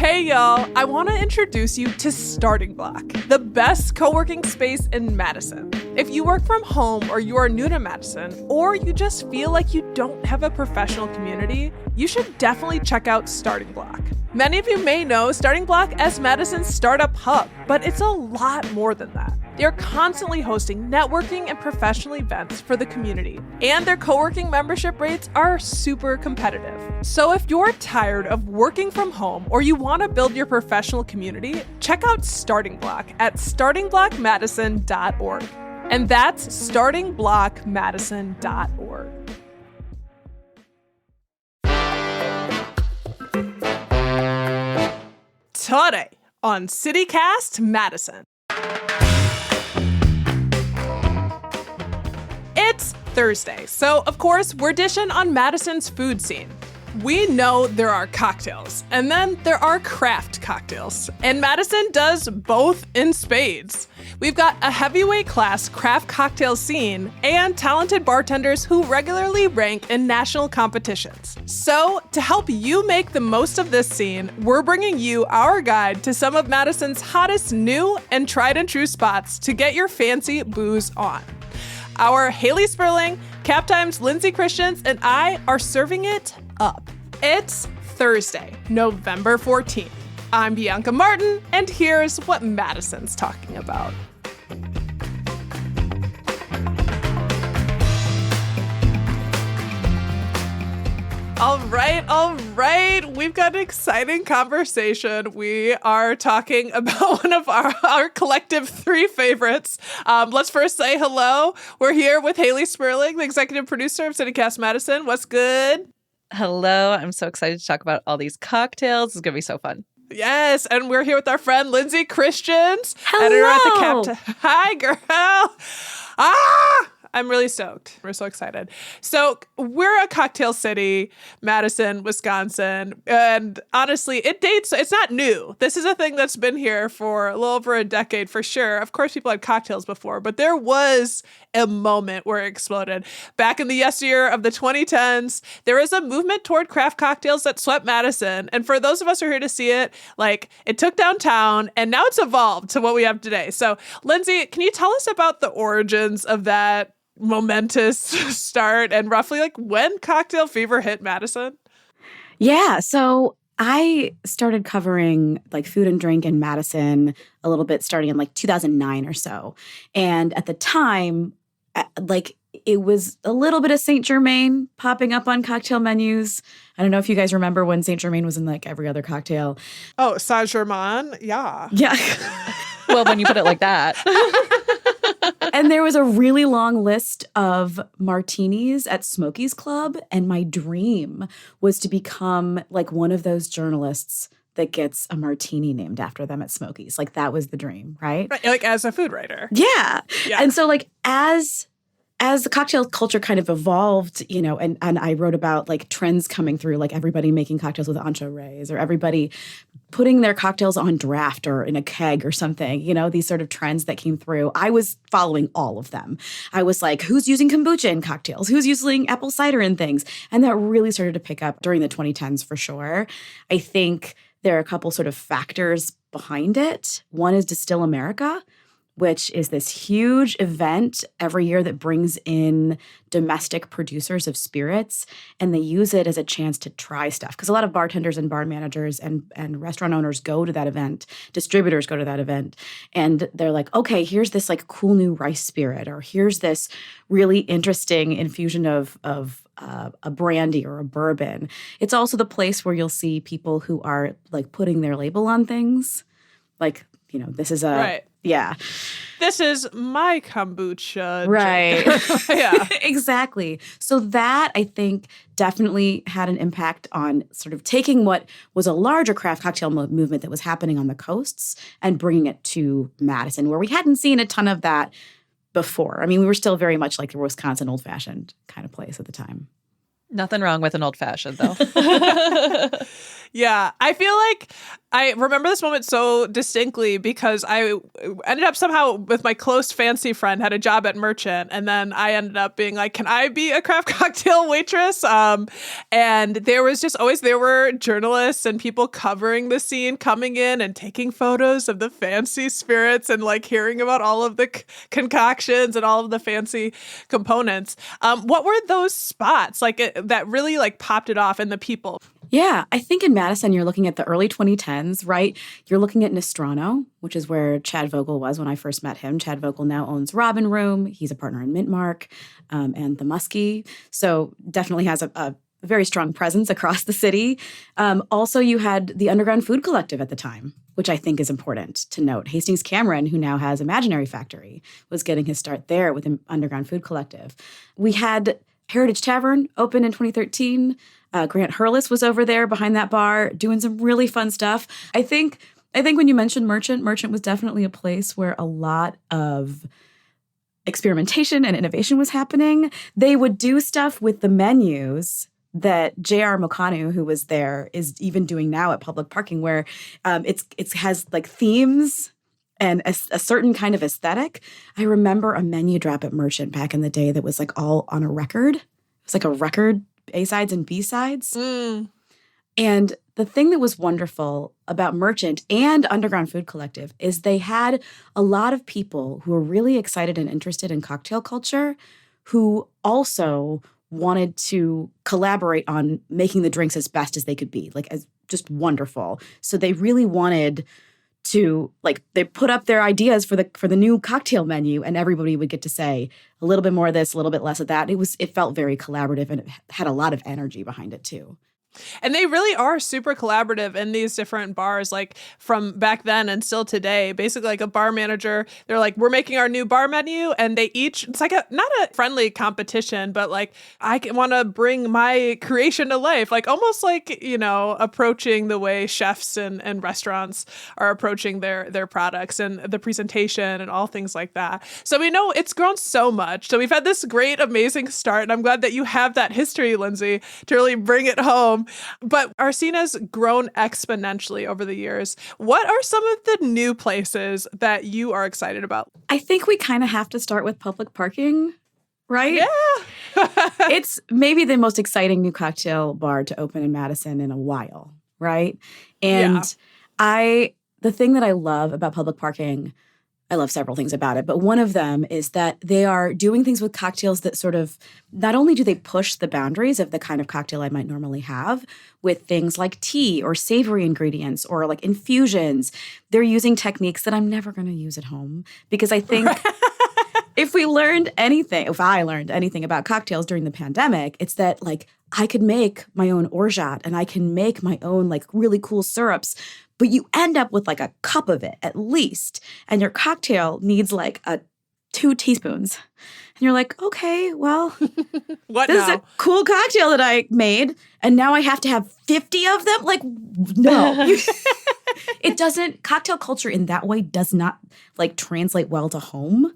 Hey y'all, I want to introduce you to Starting Block, the best co-working space in Madison. If you work from home or you are new to Madison, or you just feel like you don't have a professional community, you should definitely check out Starting Block. Many of you may know Starting Block as Madison's startup hub, but it's a lot more than that. They're constantly hosting networking and professional events for the community, and their co-working membership rates are super competitive. So if you're tired of working from home or you want to build your professional community, check out Starting Block at startingblockmadison.org. And that's startingblockmadison.org. Today on CityCast Madison. It's Thursday, so of course we're dishing on Madison's food scene. We know there are cocktails, and then there are craft cocktails, and Madison does both in spades. We've got a heavyweight class craft cocktail scene and talented bartenders who regularly rank in national competitions. So to help you make the most of this scene, we're bringing you our guide to some of Madison's hottest new and tried and true spots to get your fancy booze on. Our Haley Sperling, Cap Times Lindsay Christians, and I are serving it up. It's Thursday, November 14th. I'm Bianca Martin, and here's what Madison's talking about. All right. We've got an exciting conversation. We are talking about one of our collective three favorites. Let's first say hello. We're here with Haley Sperling, the executive producer of CityCast Madison. What's good? Hello. I'm so excited to talk about all these cocktails. It's going to be so fun. Yes, and we're here with our friend Lindsay Christians, hello. Editor at the Cap. Hi, girl. I'm really stoked. We're so excited. So we're a cocktail city, Madison, Wisconsin. And honestly, it's not new. This is a thing that's been here for a little over a decade for sure. Of course, people had cocktails before, but there was a moment where it exploded. Back in the yesteryear of the 2010s, there was a movement toward craft cocktails that swept Madison. And for those of us who are here to see it, it took downtown and now it's evolved to what we have today. So Lindsay, can you tell us about the origins of that momentous start and roughly when cocktail fever hit Madison? Yeah, so I started covering food and drink in Madison a little bit starting in 2009 or so. And at the time, it was a little bit of Saint Germain popping up on cocktail menus. I don't know if you guys remember when Saint Germain was in every other cocktail. Oh, Saint Germain? Yeah. Yeah. Well, when you put it like that. And there was a really long list of martinis at Smokey's Club. And my dream was to become one of those journalists that gets a martini named after them at Smokey's. That was the dream, right? Right, as a food writer. Yeah. And so as the cocktail culture kind of evolved, and I wrote about trends coming through, everybody making cocktails with anchovies or everybody putting their cocktails on draft or in a keg or something, these sort of trends that came through. I was following all of them. I was who's using kombucha in cocktails? Who's using apple cider in things? And that really started to pick up during the 2010s for sure. I think there are a couple sort of factors behind it. One is Distill America, which is this huge event every year that brings in domestic producers of spirits, and they use it as a chance to try stuff. Because a lot of bartenders and bar managers and restaurant owners go to that event, distributors go to that event, and they're like, okay, here's this cool new rice spirit, or here's this really interesting infusion of a brandy or a bourbon. It's also the place where you'll see people who are putting their label on things. This is a... Right. Yeah. This is my kombucha. Right. Yeah. Exactly. So that, I think, definitely had an impact on sort of taking what was a larger craft cocktail movement that was happening on the coasts and bringing it to Madison, where we hadn't seen a ton of that before. I mean, we were still very much like a Wisconsin old-fashioned kind of place at the time. Nothing wrong with an old fashioned, though. Yeah, I feel I remember this moment so distinctly because I ended up somehow with my close fancy friend had a job at Merchant, and then I ended up being like, "Can I be a craft cocktail waitress?" And there were journalists and people covering the scene, coming in and taking photos of the fancy spirits and like hearing about all of the concoctions and all of the fancy components. What were those spots that really like popped it off in the people? Yeah, I think in Madison, you're looking at the early 2010s, right? You're looking at Nostrano, which is where Chad Vogel was when I first met him. Chad Vogel now owns Robin Room. He's a partner in Mint Mark and the Muskie. So definitely has a very strong presence across the city. Also, you had the Underground Food Collective at the time, which I think is important to note. Hastings Cameron, who now has Imaginary Factory, was getting his start there with the Underground Food Collective. We had Heritage Tavern open in 2013. Grant Hurlis was over there behind that bar doing some really fun stuff. I think when you mentioned Merchant was definitely a place where a lot of experimentation and innovation was happening. They would do stuff with the menus that J.R. Mokanu, who was there, is even doing now at Public Parking, where it has like themes and a certain kind of aesthetic. I remember a menu drop at Merchant back in the day that was like all on a record. It was like a record, A-sides and B-sides. And the thing that was wonderful about Merchant and Underground Food Collective is they had a lot of people who were really excited and interested in cocktail culture who also wanted to collaborate on making the drinks as best as they could be, like as just wonderful. So they really wanted to, like, they put up their ideas for the new cocktail menu, and everybody would get to say a little bit more of this, a little bit less of that. It felt very collaborative, and it had a lot of energy behind it too. And they really are super collaborative in these different bars, like from back then and still today. Basically, like a bar manager, they're like, we're making our new bar menu. And they each, it's like not a friendly competition, but like, I want to bring my creation to life. Like almost like, approaching the way chefs and restaurants are approaching their products and the presentation and all things like that. So we know it's grown so much. So we've had this great, amazing start. And I'm glad that you have that history, Lindsay, to really bring it home. But our scene has grown exponentially over the years. What are some of the new places that you are excited about? I think we kind of have to start with Public Parking, right? Yeah. It's maybe the most exciting new cocktail bar to open in Madison in a while, right? And the thing that I love about Public Parking, I love several things about it, but one of them is that they are doing things with cocktails that sort of, not only do they push the boundaries of the kind of cocktail I might normally have with things like tea or savory ingredients or like infusions, they're using techniques that I'm never going to use at home, because I think if I learned anything about cocktails during the pandemic, it's that like I could make my own orgeat and I can make my own like really cool syrups, but you end up with like a cup of it at least, and your cocktail needs like 2 teaspoons. And you're like, okay, well, what this is a cool cocktail that I made, and now I have to have 50 of them? Like, no. It doesn't, cocktail culture in that way does not like translate well to home.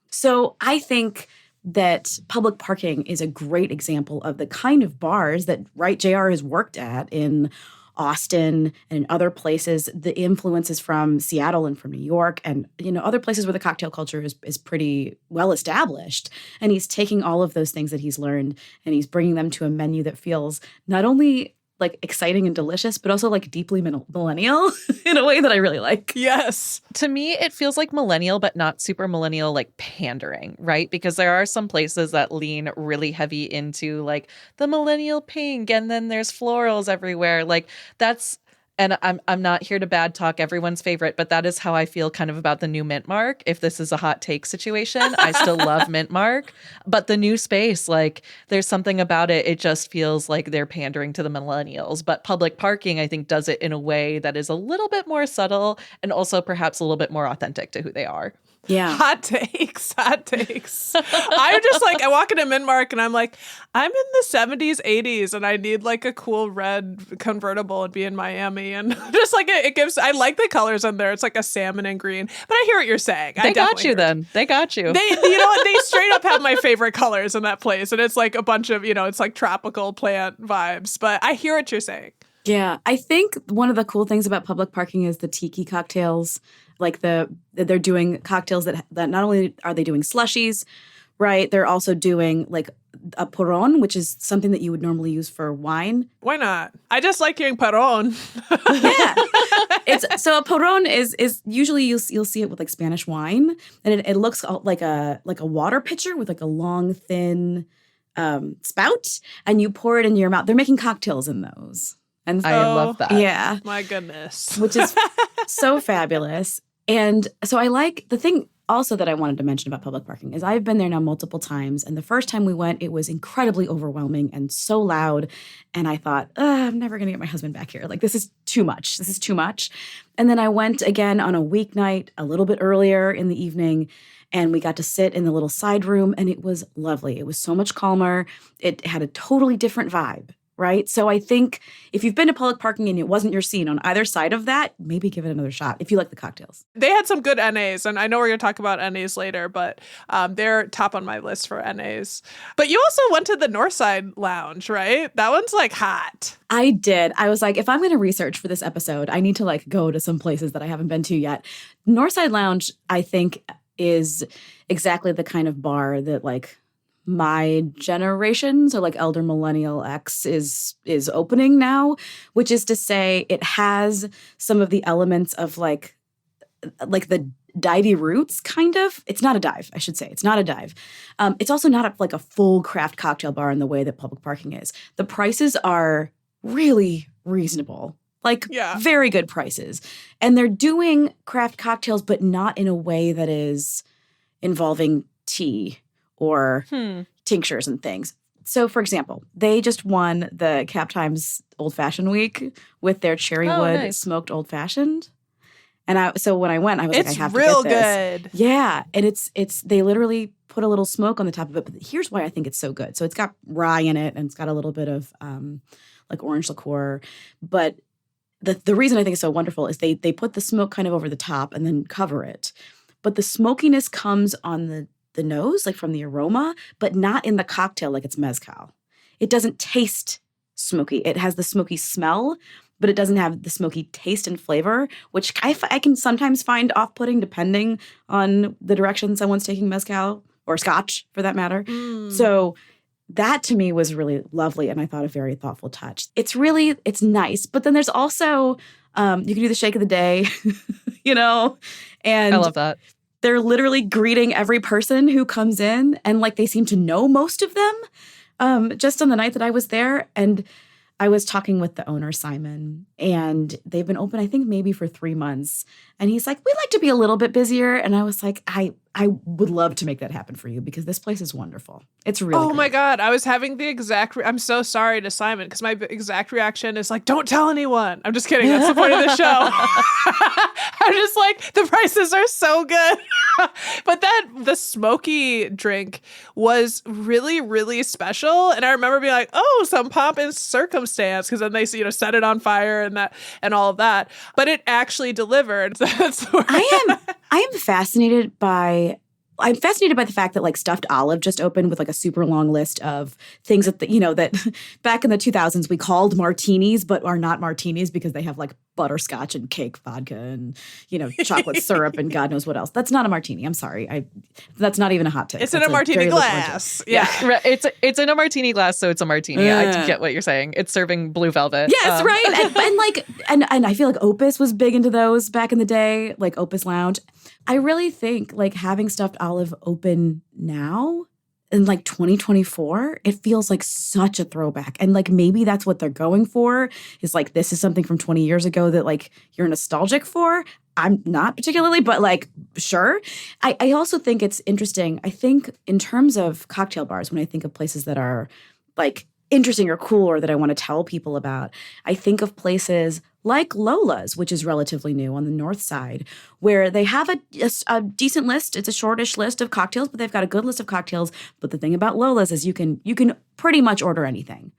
So I think that Public Parking is a great example of the kind of bars that JR has worked at in Austin and in other places. The influences from Seattle and from New York and, other places where the cocktail culture is pretty well established. And he's taking all of those things that he's learned and he's bringing them to a menu that feels not only like exciting and delicious, but also like deeply millennial in a way that I really like. Yes. To me, it feels like millennial, but not super millennial, like pandering, right? Because there are some places that lean really heavy into like the millennial pink, and then there's florals everywhere. Like that's, and I'm not here to bad talk everyone's favorite, but that is how I feel kind of about the new Mint Mark. If this is a hot take situation, I still love Mint Mark, but the new space, like there's something about it. It just feels like they're pandering to the millennials. But Public Parking, I think, does it in a way that is a little bit more subtle and also perhaps a little bit more authentic to who they are. Yeah. Hot takes. I'm just like, I walk into Minmark and I'm like, I'm in the 70s, 80s, and I need like a cool red convertible and be in Miami. And just like I like the colors in there. It's like a salmon and green. But I hear what you're saying. They got you then. They got you. They, you know what? They straight up have my favorite colors in that place. And it's like a bunch of, it's like tropical plant vibes. But I hear what you're saying. Yeah, I think one of the cool things about public parking is the tiki cocktails. Like they're doing cocktails that not only are they doing slushies, right? They're also doing like a porron, which is something that you would normally use for wine. Why not? I just like hearing Perón. Yeah, it's so a porron is usually you'll see it with like Spanish wine, and it looks like a water pitcher with like a long thin spout, and you pour it in your mouth. They're making cocktails in those. And I love that. Yeah. My goodness. Which is so fabulous. And so I like the thing also that I wanted to mention about public parking is I've been there now multiple times. And the first time we went, it was incredibly overwhelming and so loud. And I thought, I'm never going to get my husband back here. Like, this is too much. This is too much. And then I went again on a weeknight a little bit earlier in the evening. And we got to sit in the little side room. And it was lovely. It was so much calmer. It had a totally different vibe. Right? So I think if you've been to public parking and it wasn't your scene on either side of that, maybe give it another shot if you like the cocktails. They had some good NAs, and I know we're going to talk about NAs later, but they're top on my list for NAs. But you also went to the Northside Lounge, right? That one's like hot. I did. I was like, if I'm going to research for this episode, I need to like go to some places that I haven't been to yet. Northside Lounge, I think, is exactly the kind of bar that like my generation, so like elder millennial X is opening now, which is to say it has some of the elements of like the divey roots, kind of. It's not a dive, I should say. It's not a dive. It's also not like a full craft cocktail bar in the way that public parking is. The prices are really reasonable. Like very good prices. And they're doing craft cocktails, but not in a way that is involving tea or tinctures and things. So, for example, they just won the Cap Times Old Fashioned Week with their Cherrywood smoked Old Fashioned. And so when I went, I was like, I have to get this. It's real good. Yeah, and it's they literally put a little smoke on the top of it. But here's why I think it's so good. So it's got rye in it, and it's got a little bit of like orange liqueur. But the reason I think it's so wonderful is they put the smoke kind of over the top and then cover it. But the smokiness comes on the nose, like from the aroma, but not in the cocktail like it's mezcal. It doesn't taste smoky. It has the smoky smell, but it doesn't have the smoky taste and flavor, which I can sometimes find off-putting depending on the direction someone's taking mezcal or scotch, for that matter. So that to me was really lovely, and I thought a very thoughtful touch. It's nice, but then there's also, you can do the shake of the day, and I love that. They're literally greeting every person who comes in, and like they seem to know most of them. Just on the night that I was there, and I was talking with the owner, Simon, and they've been open, I think, maybe for 3 months. And he's like, we'd like to be a little bit busier. And I was like, I would love to make that happen for you because this place is wonderful. It's really great. My God. I was having the exact, I'm so sorry to Simon because my exact reaction is like, don't tell anyone. I'm just kidding. That's the point of the show. I'm just like, the prices are so good. But the smoky drink was really, really special. And I remember being like, oh, some pomp and circumstance, because then they, set it on fire and all of that. But it actually delivered. That's where I am fascinated by the fact that like Stuffed Olive just opened with like a super long list of things that that back in the 2000s we called martinis but are not martinis because they have like butterscotch and cake vodka and chocolate syrup and God knows what else. That's not a martini. I'm sorry. That's not even a hot take. It's in a martini glass. Yeah. Right. It's in a martini glass, so it's a martini. I get what you're saying. It's serving blue velvet. Yes, right. And I feel like Opus was big into those back in the day, like Opus Lounge. I really think like having Stuffed Olive open now in like 2024, it feels like such a throwback. And like maybe that's what they're going for, is like this is something from 20 years ago that like you're nostalgic for. I'm not particularly, but like sure. I also think it's interesting. I think in terms of cocktail bars, when I think of places that are like interesting or cool or that I want to tell people about, I think of places like Lola's, which is relatively new on the north side, where they have a decent list. It's a shortish list of cocktails, but they've got a good list of cocktails. But the thing about Lola's is you can pretty much order anything,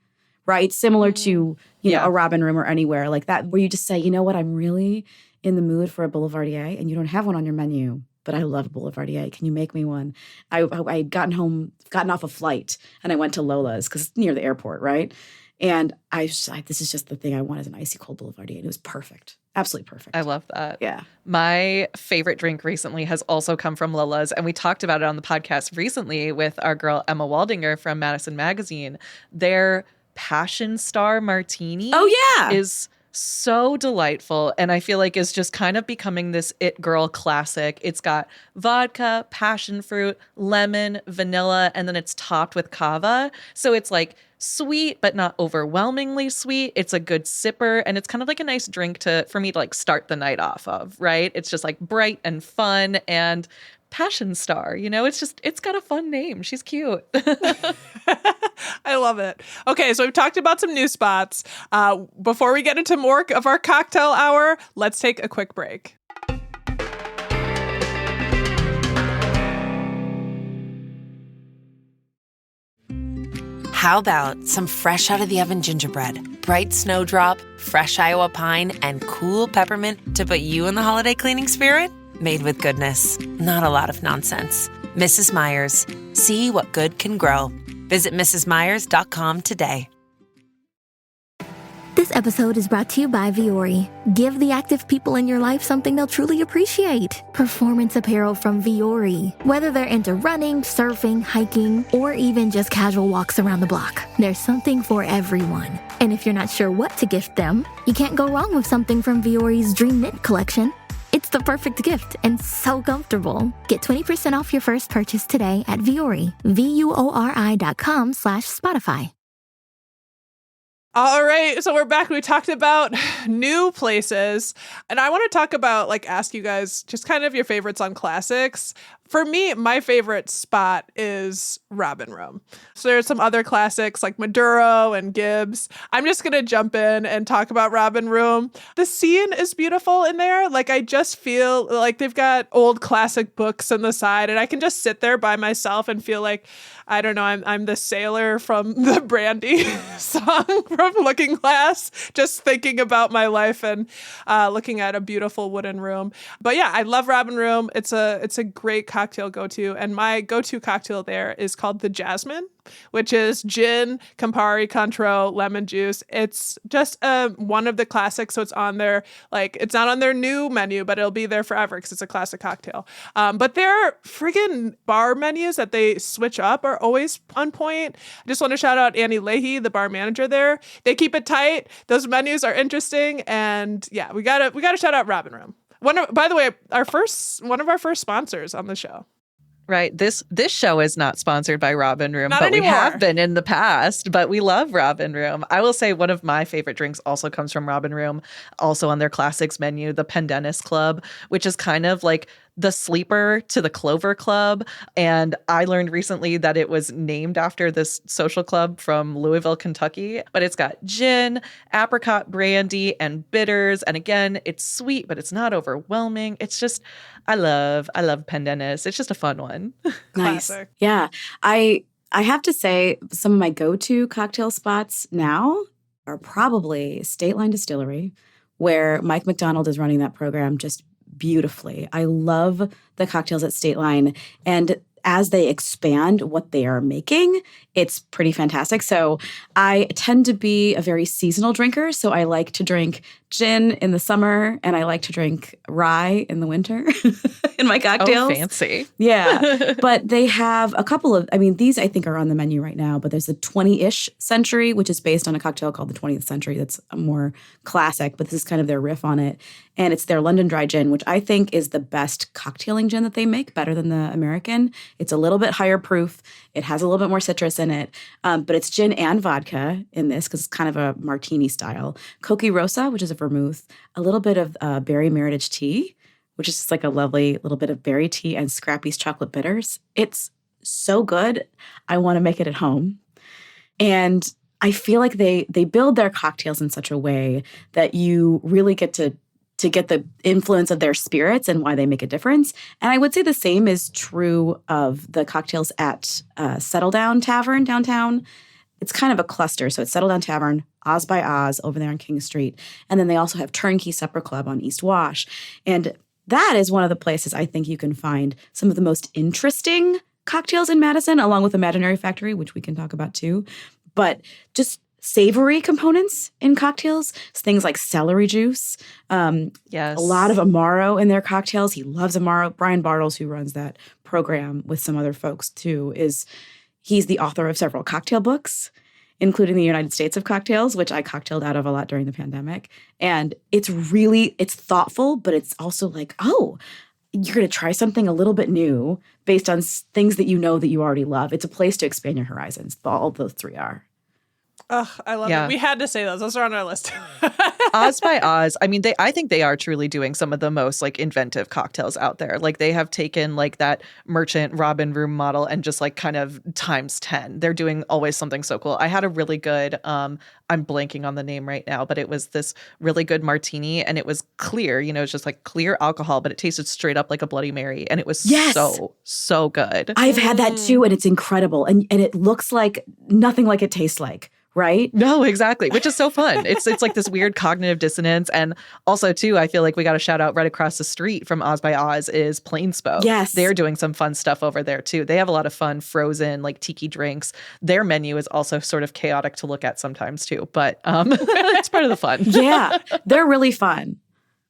right? Similar to a Robin Room or anywhere like that, where you just say, you know what, I'm really in the mood for a Boulevardier, and you don't have one on your menu, but I love a Boulevardier. Can you make me one? I had gotten off a flight, and I went to Lola's because it's near the airport, right? And I was like, this is just the thing I want as an icy cold Boulevardier. And it was perfect. Absolutely perfect. I love that. Yeah. My favorite drink recently has also come from Lilla's, and we talked about it on the podcast recently with our girl Emma Waldinger from Madison Magazine. Their Passion Star Martini is so delightful, and I feel like is just kind of becoming this it girl classic. It's got vodka, passion fruit, lemon, vanilla, and then it's topped with cava. So it's like sweet but not overwhelmingly sweet. It's a good sipper, and it's kind of like a nice drink for me to like start the night off of, right? It's just like bright and fun, and Passion Star, it's got a fun name. She's cute. I love it. Okay, so we've talked about some new spots. Before we get into more of our cocktail hour, let's take a quick break. How about some fresh out of the oven gingerbread, bright snowdrop, fresh Iowa pine, and cool peppermint to put you in the holiday cleaning spirit? Made with goodness, not a lot of nonsense. Mrs. Meyer's. See what good can grow. Visit mrsmeyers.com today. This episode is brought to you by Viore. Give the active people in your life something they'll truly appreciate. Performance apparel from Viore. Whether they're into running, surfing, hiking, or even just casual walks around the block, there's something for everyone. And if you're not sure what to gift them, you can't go wrong with something from Viore's Dream Knit collection. It's the perfect gift and so comfortable. Get 20% off your first purchase today at Viore, VUORI.com/Spotify. All right, so we're back. We talked about new places, and I want to talk about, ask you guys just kind of your favorites on classics. For me, my favorite spot is Robin Room. So there's some other classics like Maduro and Gibbs. I'm just going to jump in and talk about Robin Room. The scene is beautiful in there. I just feel like they've got old classic books on the side, and I can just sit there by myself and feel like, I don't know, I'm the sailor from the Brandy song from Looking Glass, just thinking about my life and looking at a beautiful wooden room. But yeah, I love Robin Room. It's a great cocktail go-to, and my go-to cocktail there is called the Jasmine, which is gin, Campari, Cointreau, lemon juice. It's just one of the classics, so it's on their, it's not on their new menu, but it'll be there forever because it's a classic cocktail. But their friggin' bar menus that they switch up are always on point. I just want to shout out Annie Leahy, the bar manager there. They keep it tight. Those menus are interesting, and yeah, we gotta shout out Robin Room. By the way, one of our first sponsors on the show. Right. This show is not sponsored by Robin Room, Not but anymore. We have been in the past. But we love Robin Room. I will say one of my favorite drinks also comes from Robin Room, also on their classics menu, the Pendennis Club, which is kind of like the sleeper to the Clover Club. And I learned recently that it was named after this social club from Louisville, Kentucky. But it's got gin, apricot brandy, and bitters. And again, it's sweet, but it's not overwhelming. It's just, I love Pendennis. It's just a fun one. Nice. Classic. Yeah. I have to say some of my go-to cocktail spots now are probably State Line Distillery, where Mike McDonald is running that program just beautifully. I love the cocktails at State Line, and as they expand what they are making, it's pretty fantastic. So I tend to be a very seasonal drinker. So I like to drink gin in the summer, and I like to drink rye in the winter in my cocktails. Oh, fancy. Yeah. But they have a couple of, these I think are on the menu right now, but there's the 20-ish century, which is based on a cocktail called the 20th century. That's a more classic, but this is kind of their riff on it. And it's their London Dry Gin, which I think is the best cocktailing gin that they make, better than the American. It's a little bit higher proof. It has a little bit more citrus in it, but it's gin and vodka in this because it's kind of a martini style. Coqui Rosa, which is a vermouth, a little bit of berry meritage tea, which is just like a lovely little bit of berry tea, and Scrappy's chocolate bitters. It's so good. I want to make it at home. And I feel like they build their cocktails in such a way that you really get to get the influence of their spirits and why they make a difference. And I would say the same is true of the cocktails at Settle Down Tavern downtown. It's kind of a cluster. So it's Settle Down Tavern, Oz by Oz over there on King Street. And then they also have Turnkey Supper Club on East Wash. And that is one of the places I think you can find some of the most interesting cocktails in Madison, along with Imaginary Factory, which we can talk about too. But just savory components in cocktails, things like celery juice. Yes. A lot of Amaro in their cocktails. He loves Amaro. Brian Bartles, who runs that program with some other folks too, he's the author of several cocktail books, including the United States of Cocktails, which I cocktailed out of a lot during the pandemic. And it's thoughtful, but it's also like, oh, you're going to try something a little bit new based on things that you know that you already love. It's a place to expand your horizons. All those three are. Ugh, I love it. We had to say those. Those are on our list. Oz by Oz. I mean, I think they are truly doing some of the most like inventive cocktails out there. Like they have taken like that merchant Robin Room model and just like kind of times 10. They're doing always something so cool. I had a really good, I'm blanking on the name right now, but it was this really good martini and it was clear, it's just like clear alcohol, but it tasted straight up like a Bloody Mary. And it was so good. I've had that too. And it's incredible. And it looks like nothing like it tastes like. Right? No, exactly. Which is so fun. It's like this weird cognitive dissonance. And also, too, I feel like we got a shout out right across the street from Oz by Oz is Plainspoke. Yes. They're doing some fun stuff over there, too. They have a lot of fun frozen, like tiki drinks. Their menu is also sort of chaotic to look at sometimes, too. But it's part of the fun. Yeah, they're really fun.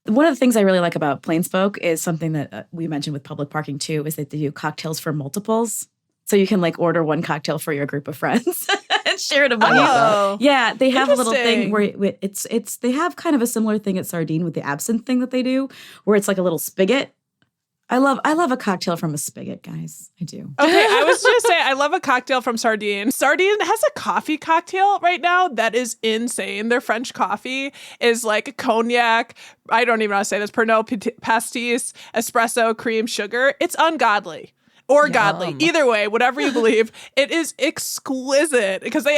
One of the things I really like about Plainspoke is something that we mentioned with public parking, too, is that they do cocktails for multiples. So you can like order one cocktail for your group of friends and share it among you. Yeah, they have a little thing where it's they have kind of a similar thing at Sardine with the absinthe thing that they do, where it's like a little spigot. I love a cocktail from a spigot, guys. I do. Okay, I was going to say I love a cocktail from Sardine. Sardine has a coffee cocktail right now that is insane. Their French coffee is like cognac. I don't even know how to say this. Pernod pastis, espresso, cream, sugar. It's ungodly. Or godly. Either way, whatever you believe, it is exquisite because they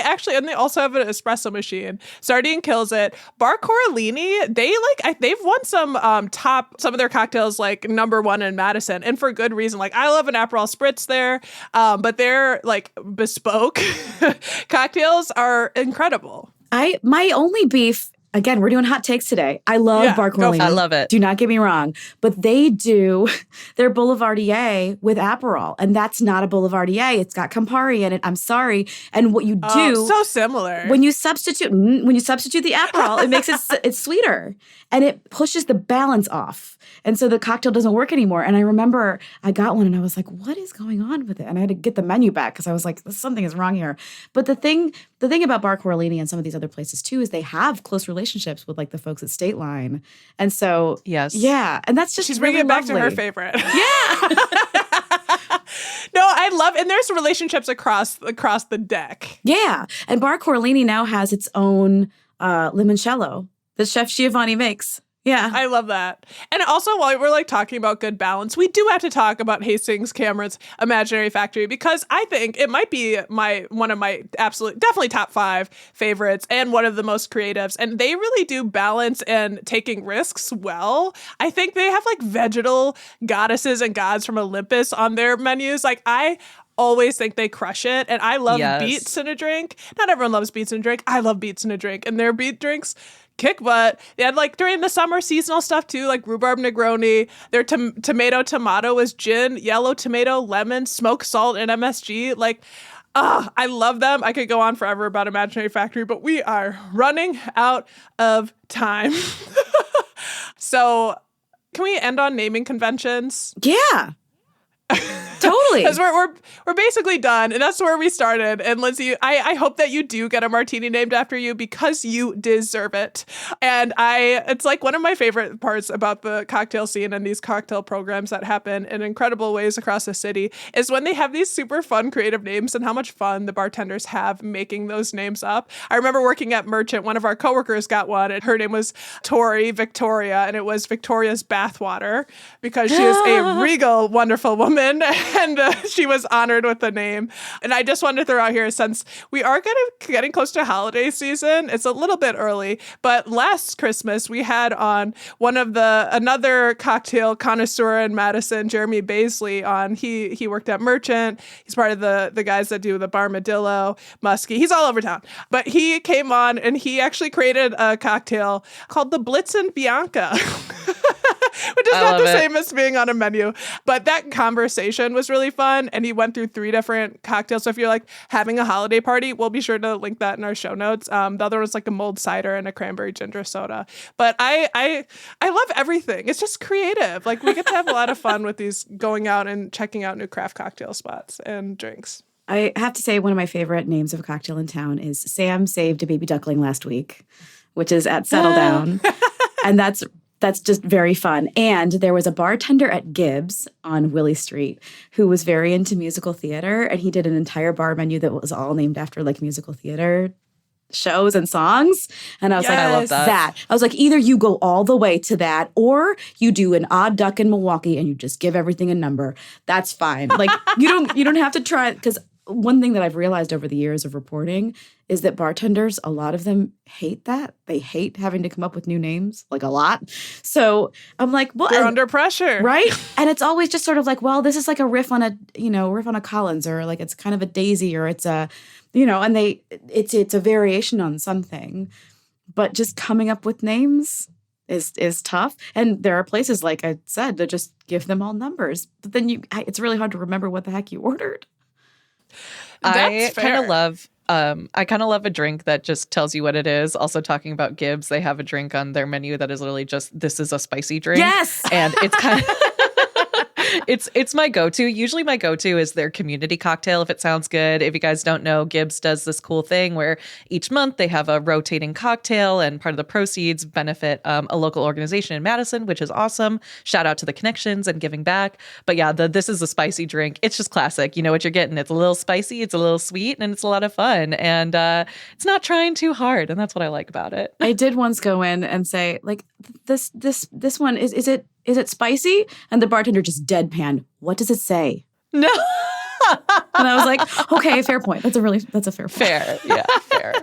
also have an espresso machine. Sardine kills it. Bar Corallini, they've won some of their cocktails like #1 in Madison, and for good reason. Like I love an Aperol Spritz there, but their like bespoke cocktails are incredible. My only beef. Again, we're doing hot takes today. I love Bar Corallini. I love it. Do not get me wrong. But they do their Boulevardier with Aperol. And that's not a Boulevardier. It's got Campari in it. I'm sorry. And what you do... so similar. When you substitute the Aperol, it makes it's sweeter. And it pushes the balance off. And so the cocktail doesn't work anymore. And I remember I got one and I was like, what is going on with it? And I had to get the menu back because I was like, something is wrong here. But the thing about Bar Corallini and some of these other places too is they have close relationships with like the folks at State Line. And so, yes. Yeah. And that's just she's really bringing it back lovely. to her favorite. Yeah. No, I love, and there's relationships across the deck. Yeah. And Bar Corallini now has its own limoncello that Chef Giovanni makes. Yeah. I love that. And also, while we're like talking about good balance, we do have to talk about Hastings Cameron's Imaginary Factory because I think it might be one of my definitely top 5 favorites and one of the most creatives. And they really do balance and taking risks well. I think they have like vegetal goddesses and gods from Olympus on their menus. Like I always think they crush it. And I love beets in a drink. Not everyone loves beets in a drink. I love beets in a drink. And their beet drinks kick butt. They had like during the summer seasonal stuff too, like rhubarb Negroni. Their tomato was gin, yellow tomato, lemon, smoked salt, and MSG. Like, I love them. I could go on forever about Imaginary Factory, but we are running out of time. So can we end on naming conventions? Yeah. Totally. Because we're basically done, and that's where we started. And Lindsay, I hope that you do get a martini named after you because you deserve it. And it's like one of my favorite parts about the cocktail scene and these cocktail programs that happen in incredible ways across the city is when they have these super fun creative names and how much fun the bartenders have making those names up. I remember working at Merchant, one of our coworkers got one, and her name was Tori Victoria, and it was Victoria's Bathwater because she is a regal, wonderful woman. And she was honored with the name. And I just wanted to throw out here, since we are getting close to holiday season, it's a little bit early, but last Christmas we had on another cocktail connoisseur in Madison, Jeremy Baisley, on. He worked at Merchant. He's part of the guys that do the Barmadillo, Muskie. He's all over town. But he came on and he actually created a cocktail called the Blitzen Bianca. Which is I not love the it. same as being on a menu. But that conversation was really fun. And he went through 3 different cocktails. So if you're like having a holiday party, we'll be sure to link that in our show notes. The other was like a mulled cider and a cranberry ginger soda. But I love everything. It's just creative. Like we get to have a lot of fun with these going out and checking out new craft cocktail spots and drinks. I have to say one of my favorite names of a cocktail in town is Sam saved a baby duckling last week, which is at Settle Down. And that's just very fun. And there was a bartender at Gibbs on Willie Street who was very into musical theater, and he did an entire bar menu that was all named after like musical theater shows and songs. And I was like, I love that. I was like, either you go all the way to that or you do an odd duck in Milwaukee and you just give everything a number. That's fine. Like you don't have to try, because one thing that I've realized over the years of reporting is that bartenders, a lot of them hate that. They hate having to come up with new names, like a lot. So I'm like, well, They're under pressure. right? And it's always just sort of like, well, this is like a riff on a Collins, or like it's kind of a Daisy, or it's a, and it's a variation on something. But just coming up with names is tough. And there are places, like I said, that just give them all numbers. But then it's really hard to remember what the heck you ordered. I That's kind of fair. love a drink that just tells you what it is. Also talking about Gibbs, they have a drink on their menu that is literally just, this is a spicy drink. Yes. And it's kind of it's my go-to. Usually my go-to is their community cocktail, if it sounds good. If you guys don't know, Gibbs does this cool thing where each month they have a rotating cocktail, and part of the proceeds benefit a local organization in Madison, which is awesome. Shout out to the connections and giving back. But yeah, this is a spicy drink. It's just classic. You know what you're getting. It's a little spicy, it's a little sweet, and it's a lot of fun. And it's not trying too hard, and that's what I like about it. I did once go in and say, like, this one, is it spicy? And the bartender just deadpan, what does it say? No. And I was like, okay, fair point. That's a fair point. Fair. Yeah, fair.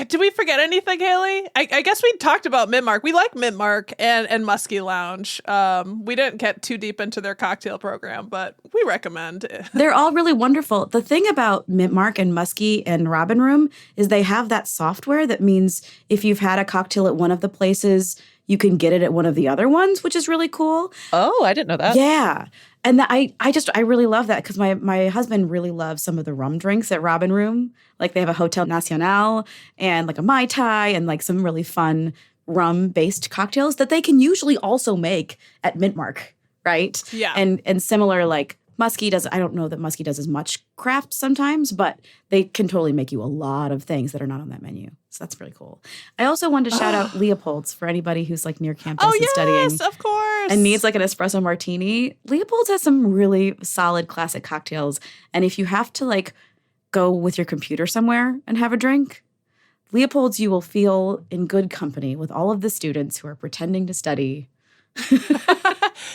Did we forget anything, Haley? I guess we talked about Mintmark. We like Mintmark and Muskie Lounge. We didn't get too deep into their cocktail program, but we recommend it. They're all really wonderful. The thing about Mintmark and Muskie and Robin Room is they have that software that means if you've had a cocktail at one of the places, you can get it at one of the other ones, which is really cool. Oh, I didn't know that. Yeah. And I really love that, because my husband really loves some of the rum drinks at Robin Room. Like they have a Hotel Nacional and like a Mai Tai and like some really fun rum-based cocktails that they can usually also make at Mintmark, right? Yeah. And similar, like Muskie does, I don't know that Muskie does as much craft sometimes, but they can totally make you a lot of things that are not on that menu. So that's really cool. I also wanted to shout out Leopold's for anybody who's like near campus and studying. Yes, of course. And needs like an espresso martini. Leopold's has some really solid classic cocktails. And if you have to like go with your computer somewhere and have a drink, Leopold's, you will feel in good company with all of the students who are pretending to study.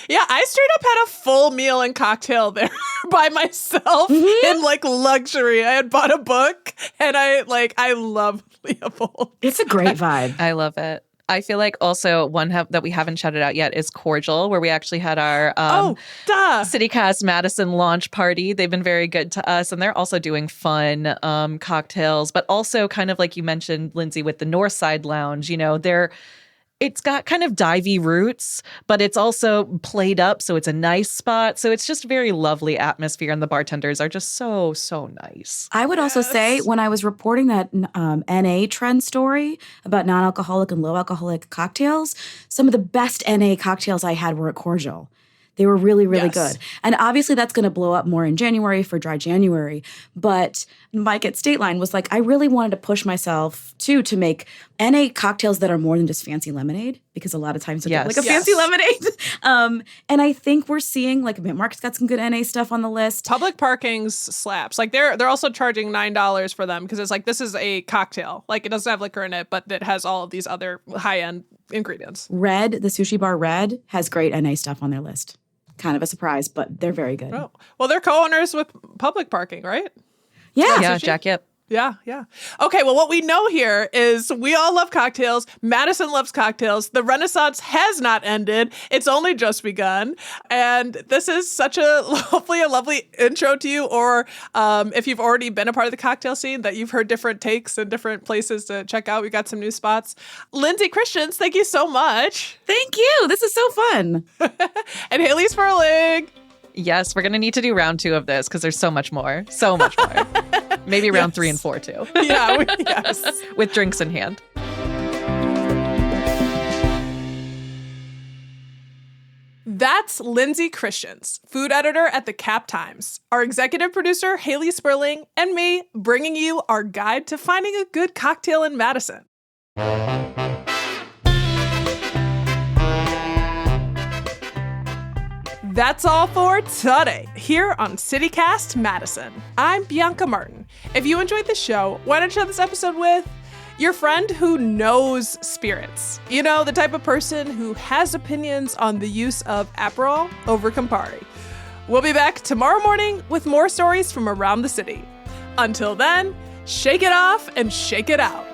Yeah, I straight up had a full meal and cocktail there by myself in like luxury. I had bought a book, and I love Leopold. It's a great vibe. I love it. I feel like also one that we haven't shouted out yet is Cordial, where we actually had our CityCast Madison launch party. They've been very good to us, and they're also doing fun cocktails, but also kind of like you mentioned, Lindsay, with the Northside Lounge. You know, it's got kind of divey roots, but it's also played up, so it's a nice spot. So it's just very lovely atmosphere, and the bartenders are just so, so nice. I would also say, when I was reporting that NA trend story about non-alcoholic and low-alcoholic cocktails, some of the best NA cocktails I had were at Cordial. They were really, really good. And obviously that's going to blow up more in January for Dry January. But Mike at State Line was like, I really wanted to push myself, too, to make NA cocktails that are more than just fancy lemonade. Because a lot of times you get like a fancy lemonade. And I think we're seeing, like, Mintmark's got some good NA stuff on the list. Public Parking's slaps. Like they're also charging $9 for them, because it's like, this is a cocktail. Like it doesn't have liquor in it, but it has all of these other high-end ingredients. Red, the sushi bar Red, has great NA stuff on their list. Kind of a surprise, but they're very good. Oh, well, they're co-owners with Public Parking, right? Yeah. Yeah, Sushi? Jack, yep. Yeah, yeah. Okay, well, what we know here is we all love cocktails. Madison loves cocktails. The Renaissance has not ended. It's only just begun. And this is such hopefully a lovely intro to you, or if you've already been a part of the cocktail scene, that you've heard different takes and different places to check out. We got some new spots. Lindsay Christians, thank you so much. Thank you. This is so fun. And Haley Sperling. Yes, we're going to need to do round 2 of this because there's so much more. So much more. Maybe round 3 and 4 too. Yeah, yes. With drinks in hand. That's Lindsay Christians, food editor at the Cap Times, our executive producer, Haley Sperling, and me bringing you our guide to finding a good cocktail in Madison. That's all for today here on CityCast Madison. I'm Bianca Martin. If you enjoyed the show, why don't you share this episode with your friend who knows spirits? You know, the type of person who has opinions on the use of Aperol over Campari. We'll be back tomorrow morning with more stories from around the city. Until then, shake it off and shake it out.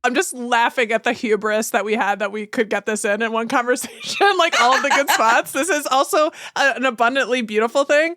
I'm just laughing at the hubris that we had that we could get this in one conversation, like all of the good spots. This is also an abundantly beautiful thing.